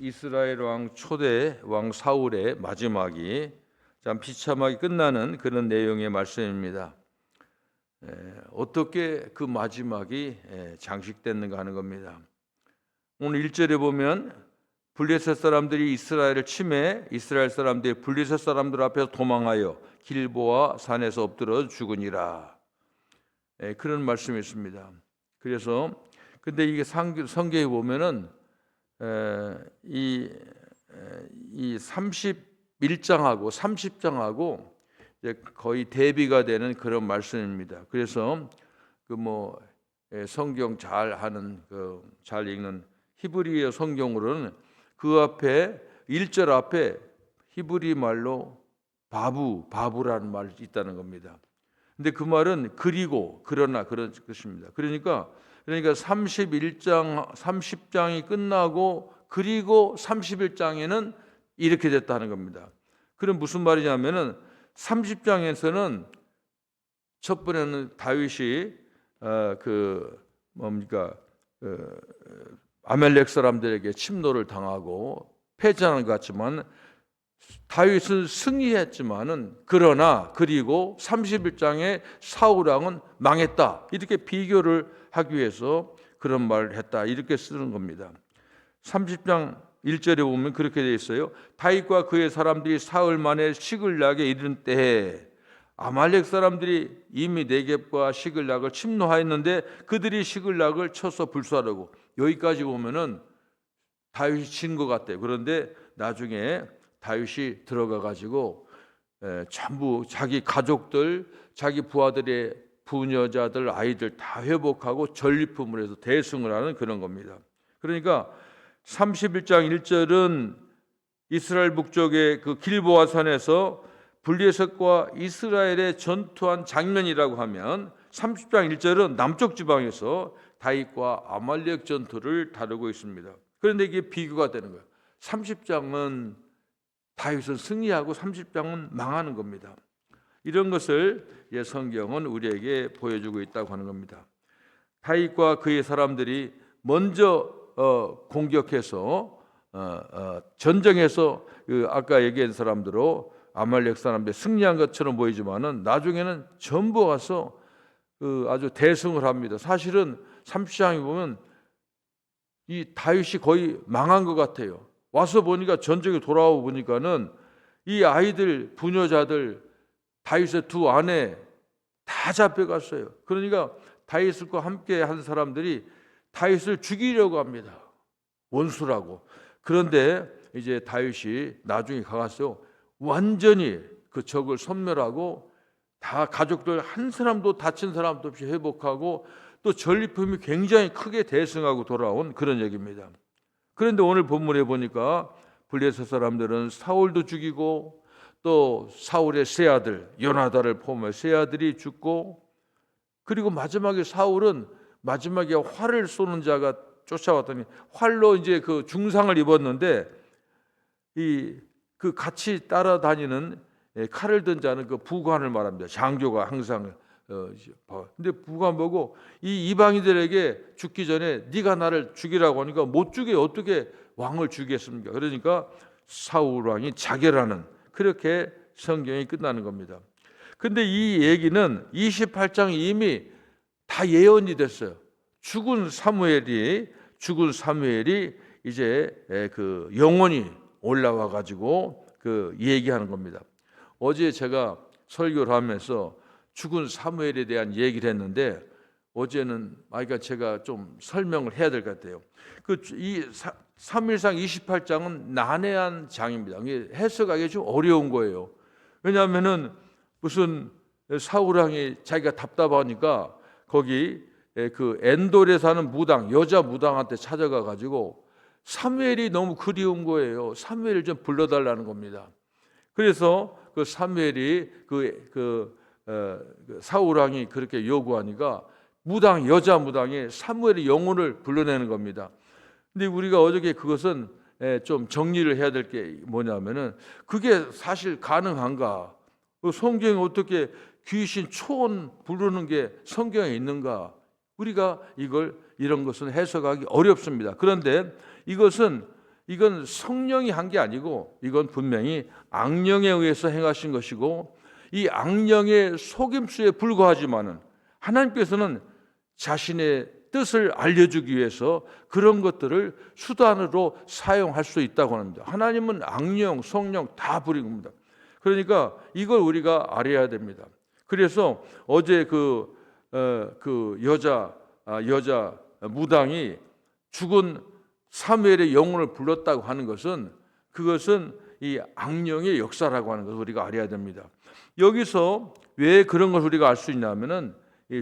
이스라엘 왕 초대 왕 사울의 마지막이 참 비참하게 끝나는 그런 내용의 말씀입니다. 어떻게 그 마지막이 장식됐는가 하는 겁니다. 오늘 1절에 보면 블레셋 사람들이 이스라엘을 침해 이스라엘 사람들이 블레셋 사람들 앞에서 도망하여 길보아 산에서 엎드려 죽으니라. 그런 말씀이 있습니다. 그래서 근데 이게 성경에 보면은 이 31장하고 30장하고 이제 거의 대비가 되는 그런 말씀입니다. 그래서 성경 잘 하는 잘 읽는 히브리어 성경으로는 그 앞에 1절 앞에 히브리 말로 바부라는 말이 있다는 겁니다. 근데 그 말은 그리고 그러나 그런 것입니다. 그러니까 30장이 끝나고 그리고 31장에는 이렇게 됐다는 겁니다. 그럼 무슨 말이냐면은 30장에서는 첫 번에는 다윗이 아멜렉 사람들에게 침노를 당하고 패전한 것 같지만 다윗은 승리했지만은 그러나 그리고 31장에 사울 왕은 망했다. 이렇게 비교를 하기 위해서 그런 말을 했다. 이렇게 쓰는 겁니다. 30장 1절에 보면 그렇게 되어 있어요. 다윗과 그의 사람들이 사흘 만에 시글락에 이른 때에 아말렉 사람들이 이미 네겝과 시글락을 침노하였는데 그들이 시글락을 쳐서 불사르고, 여기까지 보면은 다윗이 진 것 같아요. 그런데 나중에 다윗이 들어가 가지고 전부 자기 가족들, 자기 부하들의 부녀자들, 아이들 다 회복하고 전리품을 해서 대승을 하는 그런 겁니다. 그러니까 31장 1절은 이스라엘 북쪽의 그 길보아 산에서 블레셋과 이스라엘의 전투한 장면이라고 하면 30장 1절은 남쪽 지방에서 다윗과 아말렉 전투를 다루고 있습니다. 그런데 이게 비교가 되는 거예요. 30장은 다윗은 승리하고 30장은 망하는 겁니다. 이런 것을 성경은 우리에게 보여주고 있다고 하는 겁니다. 다윗과 그의 사람들이 먼저 공격해서 전쟁에서 아까 얘기한 사람들로 아말렉 사람들이 승리한 것처럼 보이지만은 나중에는 전부 와서 아주 대승을 합니다. 사실은 30장에 보면 이 다윗이 거의 망한 것 같아요. 와서 보니까 전쟁에 돌아오고 보니까는 이 아이들, 부녀자들, 다윗의 두 아내 다 잡혀갔어요. 그러니까 다윗과 함께 한 사람들이 다윗을 죽이려고 합니다. 원수라고. 그런데 이제 다윗이 나중에 가서 완전히 그 적을 섬멸하고 다 가족들 한 사람도 다친 사람도 없이 회복하고 또 전리품이 굉장히 크게 대승하고 돌아온 그런 얘기입니다. 그런데 오늘 본문에 보니까 블레셋 사람들은 사울도 죽이고 또 사울의 세 아들 요나단을 포함해 세 아들이 죽고, 그리고 마지막에 사울은 마지막에 활을 쏘는 자가 쫓아왔더니 활로 이제 그 중상을 입었는데 그 같이 따라다니는 칼을 든 자는 그 부관을 말합니다. 장교가 항상 근데 부관 보고 이 이방인들에게 죽기 전에 네가 나를 죽이라고 하니까 못 죽게 어떻게 왕을 죽이겠습니까? 그러니까 사울 왕이 자결하는, 그렇게 성경이 끝나는 겁니다. 근데 이 얘기는 28장이 이미 다 예언이 됐어요. 죽은 사무엘이 이제 그 영원히 올라와 가지고 그 얘기하는 겁니다. 어제 제가 설교를 하면서 죽은 사무엘에 대한 얘기를 했는데 어제는 그러니까 제가 좀 설명을 해야 될 것 같아요. 이 사무엘상 28장은 난해한 장입니다. 해석하기 좀 어려운 거예요. 왜냐하면은 무슨 사울 왕이 자기가 답답하니까 거기 그 엔돌에 사는 무당, 여자 무당한테 찾아가 가지고 사무엘이 너무 그리운 거예요. 사무엘을 좀 불러달라는 겁니다. 그래서 그 사무엘이 사울 왕이 그렇게 요구하니까 여자 무당이 사무엘의 영혼을 불러내는 겁니다. 근데 우리가 어저께 그것은 좀 정리를 해야 될 게 뭐냐면은 그게 사실 가능한가? 성경에 어떻게 귀신 초혼 부르는 게 성경에 있는가? 우리가 이런 것은 해석하기 어렵습니다. 그런데 이것은 이건 성령이 한 게 아니고 이건 분명히 악령에 의해서 행하신 것이고, 이 악령의 속임수에 불과하지만은 하나님께서는 자신의 뜻을 알려주기 위해서 그런 것들을 수단으로 사용할 수 있다고 합니다. 하나님은 악령, 성령 다 부린 겁니다. 그러니까 이걸 우리가 알아야 됩니다. 그래서 어제 그 여자 무당이 죽은 사무엘의 영혼을 불렀다고 하는 것은, 그것은 이 악령의 역사라고 하는 것을 우리가 알아야 됩니다. 여기서 왜 그런 것을 우리가 알 수 있냐면은,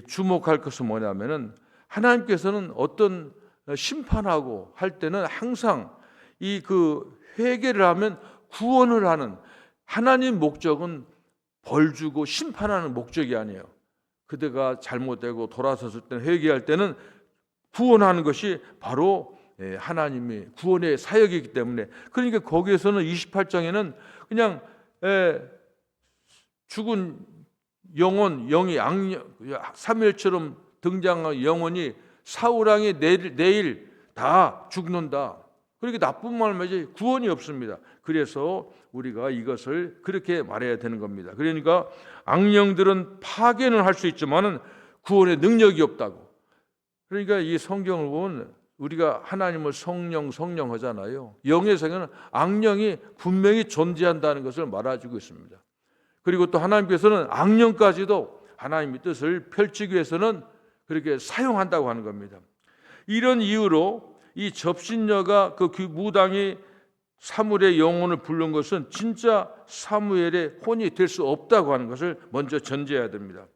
주목할 것은 뭐냐면은, 하나님께서는 어떤 심판하고 할 때는 항상 이 회개를 하면 구원을 하는, 하나님 목적은 벌 주고 심판하는 목적이 아니에요. 그대가 잘못되고 돌아섰을 때는, 회개할 때는 구원하는 것이 바로 하나님의 구원의 사역이기 때문에, 그러니까 거기에서는 28장에는 그냥 죽은 영이 사무엘처럼 등장한 영혼이 사울 왕이 내일 다 죽는다. 그렇게 나쁜 말이지 구원이 없습니다. 그래서 우리가 이것을 그렇게 말해야 되는 겁니다. 그러니까 악령들은 파괴는 할 수 있지만은 구원의 능력이 없다고. 그러니까 이 성경을 보면 우리가 하나님을 성령 하잖아요. 영의 세계는 악령이 분명히 존재한다는 것을 말해주고 있습니다. 그리고 또 하나님께서는 악령까지도 하나님의 뜻을 펼치기 위해서는 그렇게 사용한다고 하는 겁니다. 이런 이유로 이 접신녀가 그 무당이 사무엘의 영혼을 부른 것은 진짜 사무엘의 혼이 될 수 없다고 하는 것을 먼저 전제해야 됩니다.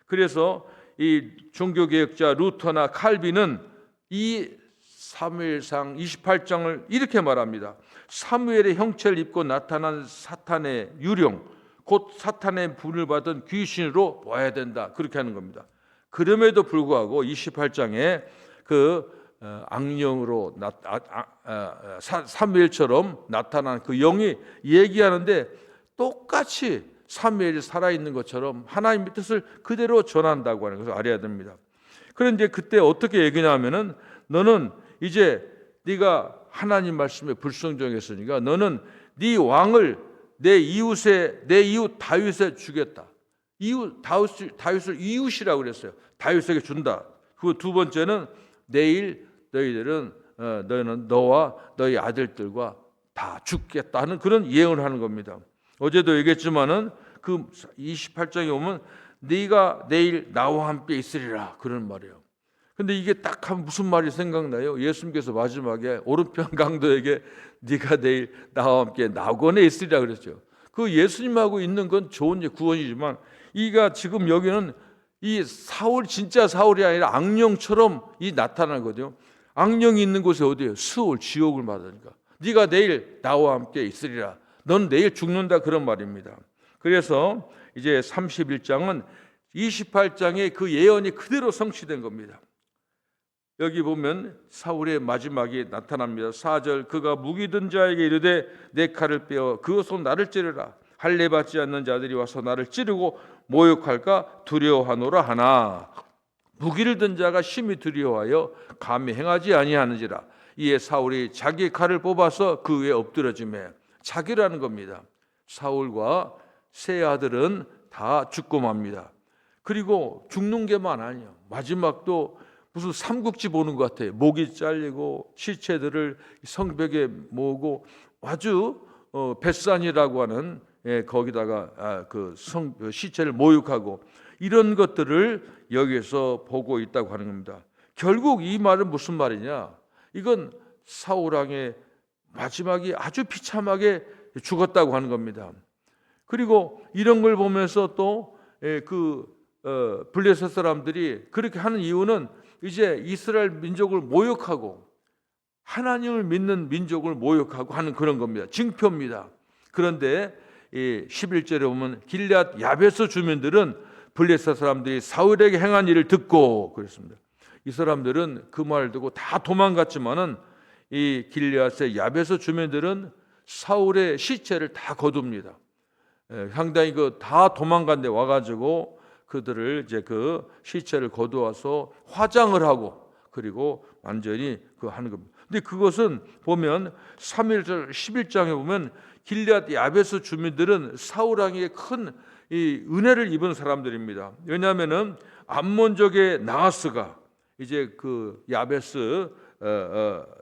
그래서 이 종교개혁자 루터나 칼빈은 이 사무엘상 28장을 이렇게 말합니다. 사무엘의 형체를 입고 나타난 사탄의 유령, 곧 사탄의 분을 받은 귀신으로 봐야 된다. 그렇게 하는 겁니다. 그럼에도 불구하고 28장에 악령으로 사무엘처럼 나타난 그 영이 얘기하는데, 똑같이 사무엘이 살아있는 것처럼 하나님의 뜻을 그대로 전한다고 하는 것을 알아야 됩니다. 그런데 그때 어떻게 얘기냐면은, 너는 이제 네가 하나님 말씀에 불순종했으니까 너는 네 왕을 내 이웃 다윗에 주겠다. 다윗을 이웃이라고 그랬어요. 다윗에게 준다. 그리고 두 번째는 내일 너희는 너와 너희 아들들과 다 죽겠다는 그런 예언을 하는 겁니다. 어제도 얘기했지만은 그 28장에 오면 네가 내일 나와 함께 있으리라 그런 말이에요. 근데 이게 딱 하면 무슨 말이 생각나요? 예수님께서 마지막에 오른편 강도에게 네가 내일 나와 함께 낙원에 있으리라 그랬죠. 그 예수님하고 있는 건 좋은 구원이지만, 이가 지금 여기는 이 진짜 사울이 아니라 악령처럼 나타나거든요. 악령이 있는 곳이 어디예요? 스올, 지옥을 말하니까. 네가 내일 나와 함께 있으리라. 넌 내일 죽는다 그런 말입니다. 그래서 이제 31장은 28장의 그 예언이 그대로 성취된 겁니다. 여기 보면 사울의 마지막이 나타납니다. 4절, 그가 무기 든 자에게 이르되 내 칼을 빼어 그 손 나를 찌르라. 할례 받지 않는 자들이 와서 나를 찌르고 모욕할까 두려워하노라 하나, 무기를 든 자가 심히 두려워하여 감히 행하지 아니하는지라. 이에 사울이 자기 칼을 뽑아서 그 위에 엎드러지매, 자기라는 겁니다. 사울과 세 아들은 다 죽고 맙니다. 그리고 죽는 게만 아니에요. 마지막도 무슨 삼국지 보는 것 같아요. 목이 잘리고 시체들을 성벽에 모으고, 아주 벳산이라고 하는 거기다가 시체를 모욕하고, 이런 것들을 여기서 보고 있다고 하는 겁니다. 결국 이 말은 무슨 말이냐? 이건 사울 왕의 마지막이 아주 비참하게 죽었다고 하는 겁니다. 그리고 이런 걸 보면서 또 블레셋 사람들이 그렇게 하는 이유는 이제 이스라엘 민족을 모욕하고 하나님을 믿는 민족을 모욕하고 하는 그런 겁니다. 징표입니다. 그런데 11절에 보면 길앗 야베스 주민들은 블레셋 사람들이 사울에게 행한 일을 듣고 그랬습니다. 이 사람들은 그 말을 듣고 다 도망갔지만은 이 길앗의 야베스 주민들은 사울의 시체를 다 거둡니다. 상당히 다 도망간 데 와가지고 그들을 이제 그 시체를 거두어서 화장을 하고, 그리고 완전히 하는 겁니다. 근데 그것은 보면 3일 11장에 보면 길앗 야베스 주민들은 사울 왕에게 큰 이 은혜를 입은 사람들입니다. 왜냐하면은 암몬족의 나하스가 이제 그 야베스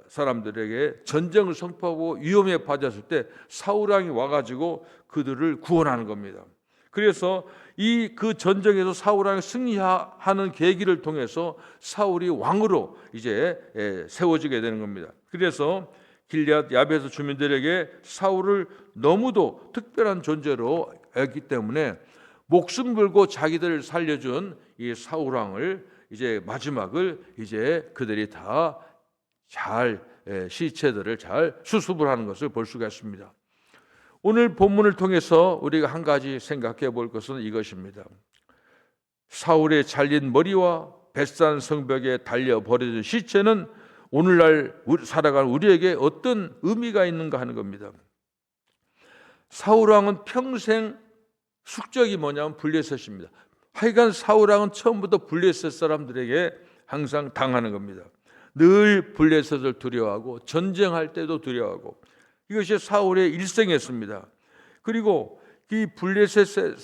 사람들에게 전쟁을 선포하고 위험에 빠졌을 때 사울 왕이 와가지고 그들을 구원하는 겁니다. 그래서 그 전쟁에서 사울 왕이 승리하는 계기를 통해서 사울이 왕으로 이제 세워지게 되는 겁니다. 그래서 길앗 야베스 주민들에게 사울을 너무도 특별한 존재로 했기 때문에 목숨 걸고 자기들을 살려준 이 사울 왕을 이제 마지막을 이제 그들이 다 잘 시체들을 잘 수습을 하는 것을 볼 수가 있습니다. 오늘 본문을 통해서 우리가 한 가지 생각해 볼 것은 이것입니다. 사울의 잘린 머리와 벳산 성벽에 달려 버려진 시체는 오늘날 살아가는 우리에게 어떤 의미가 있는가 하는 겁니다. 사울 왕은 평생 숙적이 뭐냐면 블레셋입니다. 하여간 사울 왕은 처음부터 블레셋 사람들에게 항상 당하는 겁니다. 늘 블레셋을 두려워하고 전쟁할 때도 두려워하고 이것이 사울의 일생이었습니다. 그리고 이 블레셋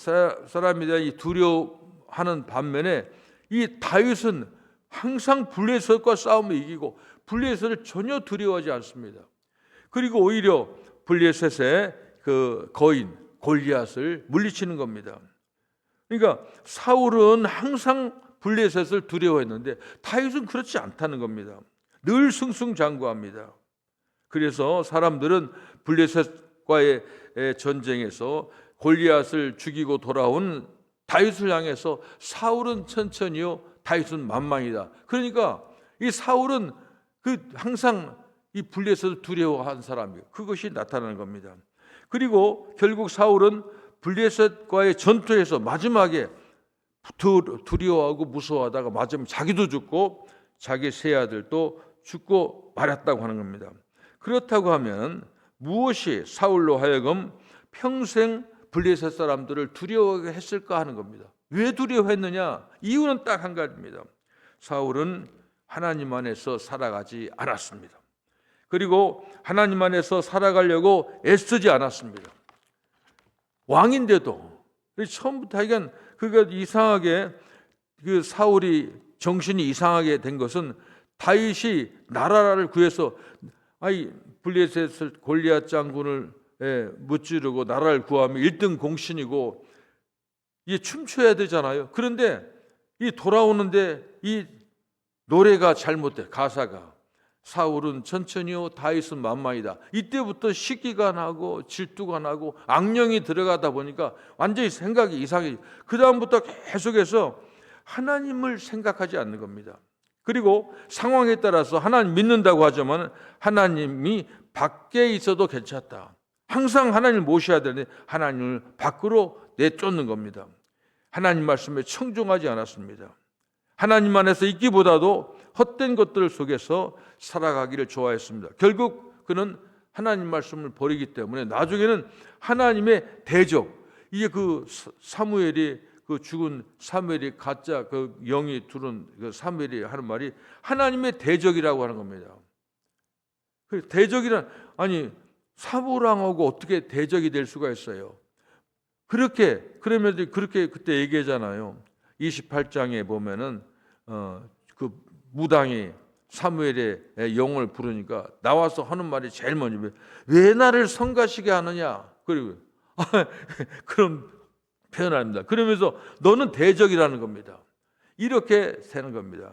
사람에 대한 이 두려워하는 반면에 이 다윗은 항상 블레셋과 싸움을 이기고 블레셋을 전혀 두려워하지 않습니다. 그리고 오히려 블레셋의 그 거인 골리앗을 물리치는 겁니다. 그러니까 사울은 항상 블레셋을 두려워했는데 다윗은 그렇지 않다는 겁니다. 늘 승승장구합니다. 그래서 사람들은 블레셋과의 전쟁에서 골리앗을 죽이고 돌아온 다윗을 향해서 사울은 천천히요, 다윗은 만만이다. 그러니까 이 사울은 항상 이 블레셋을 두려워한 사람이에요. 그것이 나타나는 겁니다. 그리고 결국 사울은 블레셋과의 전투에서 마지막에 두려워하고 무서워하다가 마지막에 자기도 죽고 자기 세 아들도 죽고 말았다고 하는 겁니다. 그렇다고 하면 무엇이 사울로 하여금 평생 블레셋 사람들을 두려워하게 했을까 하는 겁니다. 왜 두려워했느냐? 이유는 딱 한 가지입니다. 사울은 하나님 안에서 살아가지 않았습니다. 그리고 하나님 안에서 살아가려고 애쓰지 않았습니다. 왕인데도 처음부터 하여간 그가 이상하게 그 사울이 정신이 이상하게 된 것은 다윗이 나라를 구해서 블레셋 골리앗 장군을 무찌르고 나라를 구하면 1등 공신이고 이게 춤춰야 되잖아요. 그런데 이 돌아오는데 이 노래가 잘못돼. 가사가 사울은 천천히요 다윗은 만만이다. 이때부터 시기가 나고 질투가 나고 악령이 들어가다 보니까 완전히 생각이 이상해. 그 다음부터 계속해서 하나님을 생각하지 않는 겁니다. 그리고 상황에 따라서 하나님 믿는다고 하지만 하나님이 밖에 있어도 괜찮다. 항상 하나님을 모셔야 되는데 하나님을 밖으로 내쫓는 겁니다. 하나님 말씀에 청종하지 않았습니다. 하나님 안에서 있기보다도 헛된 것들 속에서 살아가기를 좋아했습니다. 결국 그는 하나님 말씀을 버리기 때문에 나중에는 하나님의 대적, 이게 그 사무엘이 그 죽은 사무엘이 가짜 그 영이 두른 그 사무엘이 하는 말이 하나님의 대적이라고 하는 겁니다. 그 대적이란 아니 사울 왕하고 어떻게 대적이 될 수가 있어요? 그러면 그렇게 그때 얘기하잖아요. 28장에 보면은 그 무당이 사무엘의 영을 부르니까 나와서 하는 말이 제일 먼저 왜 나를 성가시게 하느냐? 그리고 그런 표현합니다. 그러면서 너는 대적이라는 겁니다. 이렇게 되는 겁니다.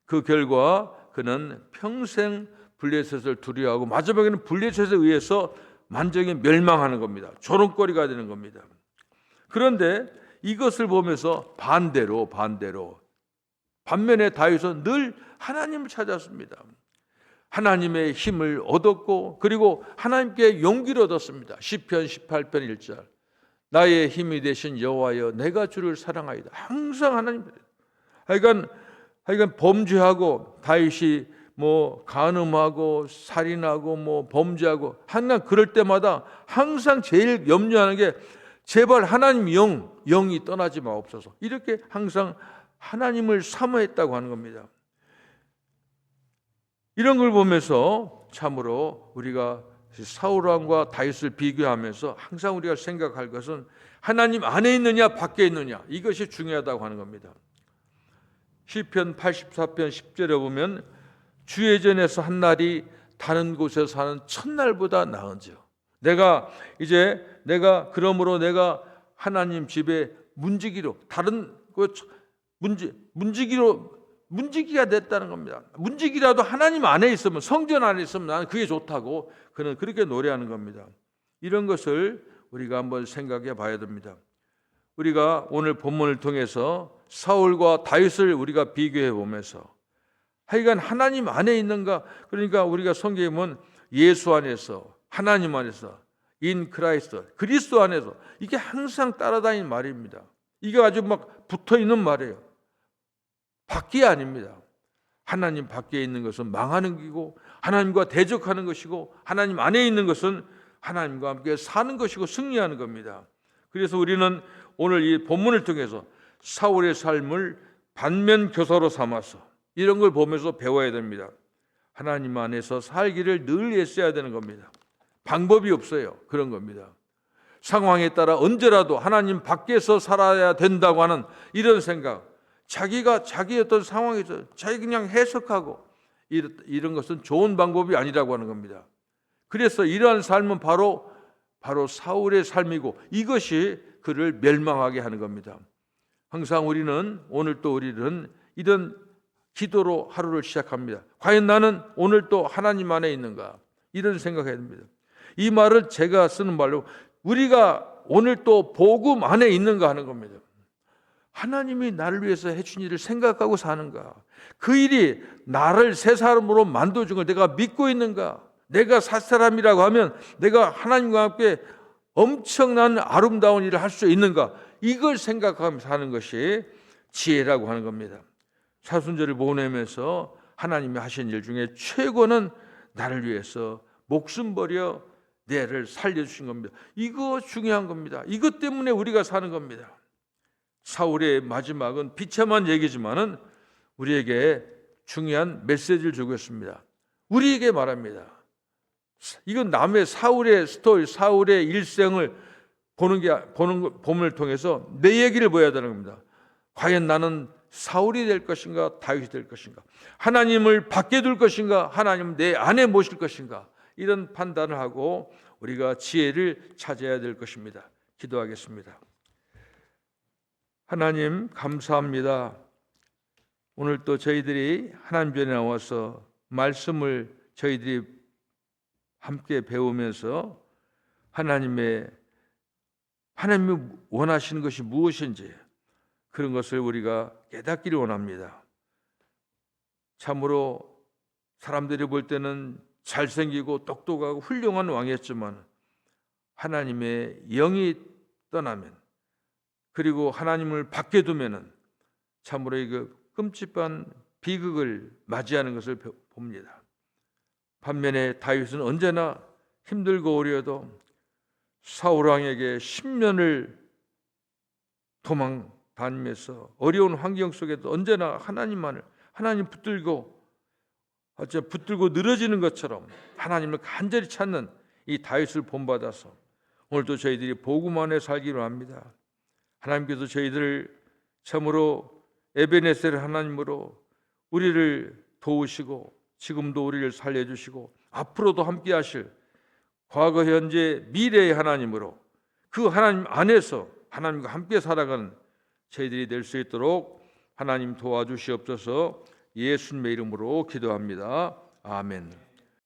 그 결과 그는 평생 블레셋을 두려워하고 마지막에는 블레셋에 의해서 완전히 멸망하는 겁니다. 조롱거리가 되는 겁니다. 그런데 이것을 보면서 반면에 다윗은 늘 하나님을 찾았습니다. 하나님의 힘을 얻었고 그리고 하나님께 용기를 얻었습니다. 시편 18편 1절 나의 힘이 되신 여호와여 내가 주를 사랑하이다. 항상 하나님 하여간 범죄하고 다윗이 간음하고 살인하고 범죄하고 항상 그럴 때마다 항상 제일 염려하는 게 제발 하나님 영이 떠나지 마옵소서. 이렇게 항상 하나님을 사모했다고 하는 겁니다. 이런 걸 보면서 참으로 우리가 사울 왕과 다윗을 비교하면서 항상 우리가 생각할 것은 하나님 안에 있느냐 밖에 있느냐, 이것이 중요하다고 하는 겁니다. 시편 84편 10절에 보면 주의 전에서 한 날이 다른 곳에서 사는 천날보다 나은지요. 내가 그러므로 내가 하나님 집에 문지기로, 다른 문지기가 됐다는 겁니다. 문지기라도 하나님 안에 있으면, 성전 안에 있으면 나는 그게 좋다고 그는 그렇게 노래하는 겁니다. 이런 것을 우리가 한번 생각해 봐야 됩니다. 우리가 오늘 본문을 통해서 사울과 다윗을 우리가 비교해 보면서 하여간 하나님 안에 있는가, 그러니까 우리가 성경에 보면 예수 안에서, 하나님 안에서, in Christ, 그리스도 안에서, 이게 항상 따라다니는 말입니다. 이게 아주 막 붙어 있는 말이에요. 밖이 아닙니다. 하나님 밖에 있는 것은 망하는 기고 하나님과 대적하는 것이고, 하나님 안에 있는 것은 하나님과 함께 사는 것이고 승리하는 겁니다. 그래서 우리는 오늘 이 본문을 통해서 사울의 삶을 반면 교사로 삼아서 이런 걸 보면서 배워야 됩니다. 하나님 안에서 살기를 늘 애써야 되는 겁니다. 방법이 없어요. 그런 겁니다. 상황에 따라 언제라도 하나님 밖에서 살아야 된다고 하는 이런 생각, 자기가 자기 어떤 상황에서 자기 그냥 해석하고 이런 것은 좋은 방법이 아니라고 하는 겁니다. 그래서 이러한 삶은 바로 사울의 삶이고 이것이 그를 멸망하게 하는 겁니다. 항상 우리는 이런 기도로 하루를 시작합니다. 과연 나는 오늘 또 하나님 안에 있는가? 이런 생각해야 됩니다. 이 말을 제가 쓰는 말로 우리가 오늘 또 복음 안에 있는가 하는 겁니다. 하나님이 나를 위해서 해준 일을 생각하고 사는가? 그 일이 나를 새 사람으로 만들어준 걸 내가 믿고 있는가? 내가 새 사람이라고 하면 내가 하나님과 함께 엄청난 아름다운 일을 할 수 있는가? 이걸 생각하면서 사는 것이 지혜라고 하는 겁니다. 사순절을 보내면서 하나님이 하신 일 중에 최고는 나를 위해서 목숨 버려 내를 살려주신 겁니다. 이거 중요한 겁니다. 이것 때문에 우리가 사는 겁니다. 사울의 마지막은 비참한 얘기지만은 우리에게 중요한 메시지를 주고 있습니다. 우리에게 말합니다. 이건 남의 사울의 스토리, 사울의 일생을 본을 통해서 내 얘기를 보여야 되는 겁니다. 과연 나는 사울이 될 것인가, 다윗이 될 것인가? 하나님을 밖에 둘 것인가, 하나님 내 안에 모실 것인가? 이런 판단을 하고 우리가 지혜를 찾아야 될 것입니다. 기도하겠습니다. 하나님 감사합니다. 오늘 또 저희들이 하나님 전에 나와서 말씀을 저희들이 함께 배우면서 하나님이 원하시는 것이 무엇인지 그런 것을 우리가 깨닫기를 원합니다. 참으로 사람들이 볼 때는 잘생기고 똑똑하고 훌륭한 왕이었지만 하나님의 영이 떠나면, 그리고 하나님을 밖에 두면은 참으로 이거 끔찍한 비극을 맞이하는 것을 봅니다. 반면에 다윗은 언제나 힘들고 어려워도 사울 왕에게 10년을 도망 다니면서 어려운 환경 속에도 언제나 하나님 붙들고 늘어지는 것처럼 하나님을 간절히 찾는 이 다윗을 본받아서 오늘도 저희들이 복음 안에 살기로 합니다. 하나님께서 저희들을 참으로 에베네셀 하나님으로 우리를 도우시고 지금도 우리를 살려주시고 앞으로도 함께 하실 과거, 현재, 미래의 하나님으로 그 하나님 안에서 하나님과 함께 살아가는 저희들이 될 수 있도록 하나님 도와주시옵소서. 예수님의 이름으로 기도합니다. 아멘.